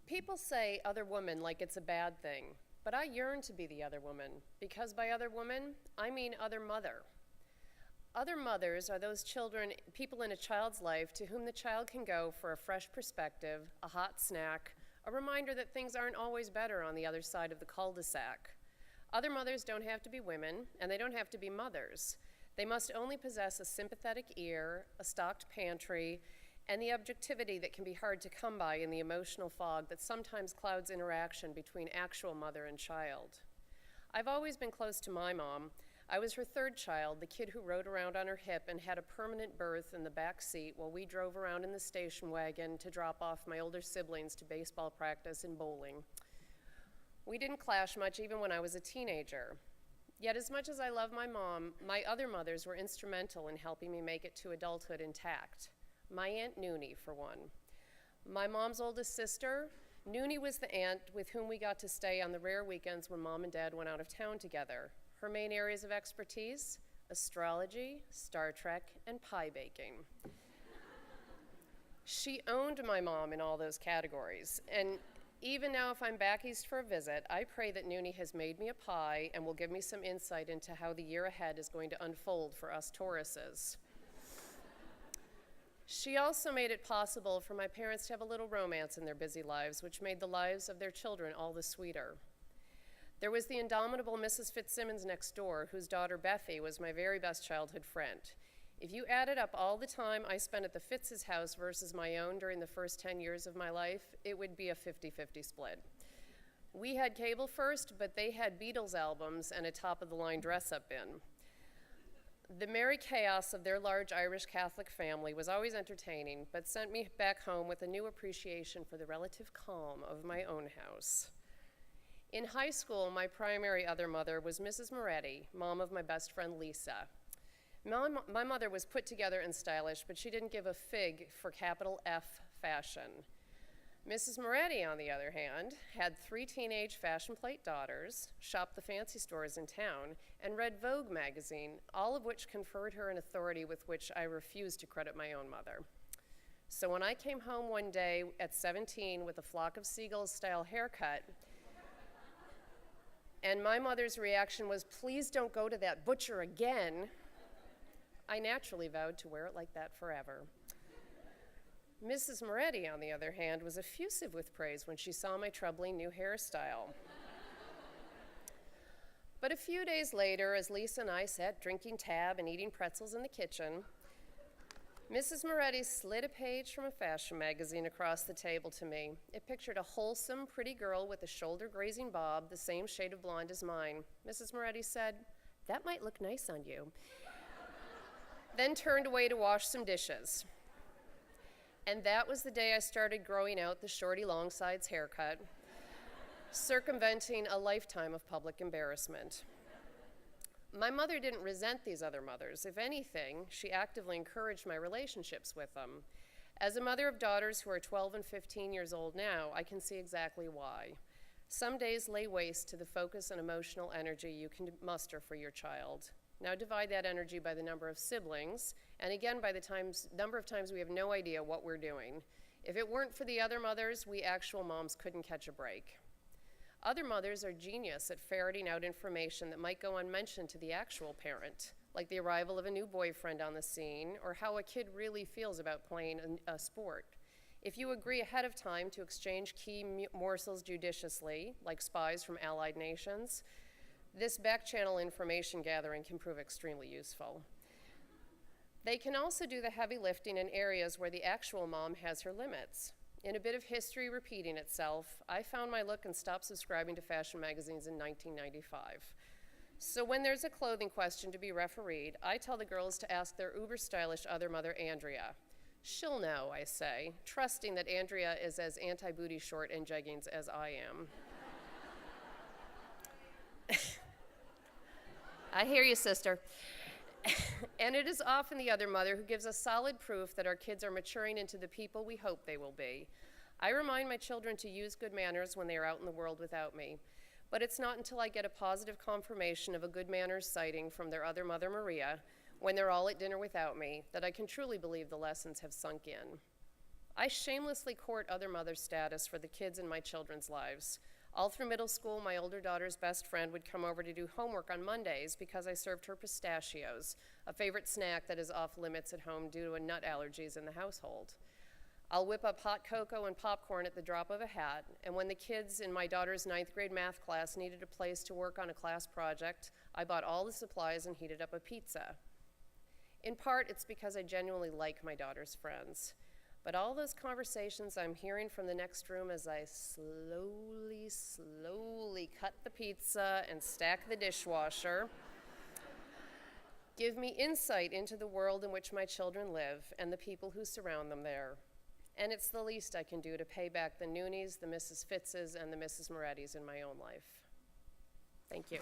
People say other woman like it's a bad thing, but I yearn to be the other woman, because by other woman, I mean other mother. Other mothers are those children, people in a child's life to whom the child can go for a fresh perspective, a hot snack, a reminder that things aren't always better on the other side of the cul-de-sac. Other mothers don't have to be women, and they don't have to be mothers. They must only possess a sympathetic ear, a stocked pantry, and the objectivity that can be hard to come by in the emotional fog that sometimes clouds interaction between actual mother and child. I've always been close to my mom. I was her third child, the kid who rode around on her hip and had a permanent berth in the back seat while we drove around in the station wagon to drop off my older siblings to baseball practice and bowling. We didn't clash much even when I was a teenager. Yet as much as I love my mom, my other mothers were instrumental in helping me make it to adulthood intact. My Aunt Noonie, for one. My mom's oldest sister, Noonie was the aunt with whom we got to stay on the rare weekends when Mom and Dad went out of town together. Her main areas of expertise, astrology, Star Trek, and pie baking. She owned my mom in all those categories, and even now if I'm back east for a visit, I pray that Noonie has made me a pie and will give me some insight into how the year ahead is going to unfold for us Tauruses. She also made it possible for my parents to have a little romance in their busy lives, which made the lives of their children all the sweeter. There was the indomitable Mrs. Fitzsimmons next door, whose daughter Bethy was my very best childhood friend. If you added up all the time I spent at the Fitz's house versus my own during the first 10 years of my life, it would be a 50-50 split. We had cable first, but they had Beatles albums and a top-of-the-line dress-up bin. The merry chaos of their large Irish Catholic family was always entertaining, but sent me back home with a new appreciation for the relative calm of my own house. In high school, my primary other mother was Mrs. Moretti, mom of my best friend Lisa. My mother was put together and stylish, but she didn't give a fig for capital F fashion. Mrs. Moretti, on the other hand, had 3 teenage fashion plate daughters, shopped the fancy stores in town, and read Vogue magazine, all of which conferred her an authority with which I refused to credit my own mother. So when I came home one day at 17 with a flock of seagulls style haircut, and my mother's reaction was, "Please don't go to that butcher again," I naturally vowed to wear it like that forever. Mrs. Moretti, on the other hand, was effusive with praise when she saw my troubling new hairstyle. But a few days later, as Lisa and I sat drinking tab and eating pretzels in the kitchen, Mrs. Moretti slid a page from a fashion magazine across the table to me. It pictured a wholesome, pretty girl with a shoulder-grazing bob, the same shade of blonde as mine. Mrs. Moretti said, "That might look nice on you," then turned away to wash some dishes. And that was the day I started growing out the shorty long sides haircut, circumventing a lifetime of public embarrassment. My mother didn't resent these other mothers. If anything, she actively encouraged my relationships with them. As a mother of daughters who are 12 and 15 years old now, I can see exactly why. Some days lay waste to the focus and emotional energy you can muster for your child. Now divide that energy by the number of siblings, and again by the number of times we have no idea what we're doing. If it weren't for the other mothers, we actual moms couldn't catch a break. Other mothers are genius at ferreting out information that might go unmentioned to the actual parent, like the arrival of a new boyfriend on the scene, or how a kid really feels about playing a sport. If you agree ahead of time to exchange key morsels judiciously, like spies from allied nations, this back-channel information gathering can prove extremely useful. They can also do the heavy lifting in areas where the actual mom has her limits. In a bit of history repeating itself, I found my look and stopped subscribing to fashion magazines in 1995. So when there's a clothing question to be refereed, I tell the girls to ask their uber-stylish other mother, Andrea. She'll know, I say, trusting that Andrea is as anti-booty short in jeggings as I am. I hear you, sister. And it is often the other mother who gives us solid proof that our kids are maturing into the people we hope they will be. I remind my children to use good manners when they are out in the world without me, but it's not until I get a positive confirmation of a good manners sighting from their other mother, Maria, when they're all at dinner without me, that I can truly believe the lessons have sunk in. I shamelessly court other mother status for the kids in my children's lives. All through middle school, my older daughter's best friend would come over to do homework on Mondays because I served her pistachios, a favorite snack that is off limits at home due to nut allergies in the household. I'll whip up hot cocoa and popcorn at the drop of a hat, and when the kids in my daughter's 9th grade math class needed a place to work on a class project, I bought all the supplies and heated up a pizza. In part, it's because I genuinely like my daughter's friends. But all those conversations I'm hearing from the next room as I slowly cut the pizza and stack the dishwasher give me insight into the world in which my children live and the people who surround them there. And it's the least I can do to pay back the Nooneys, the Mrs. Fitzes, and the Mrs. Morettis in my own life. Thank you.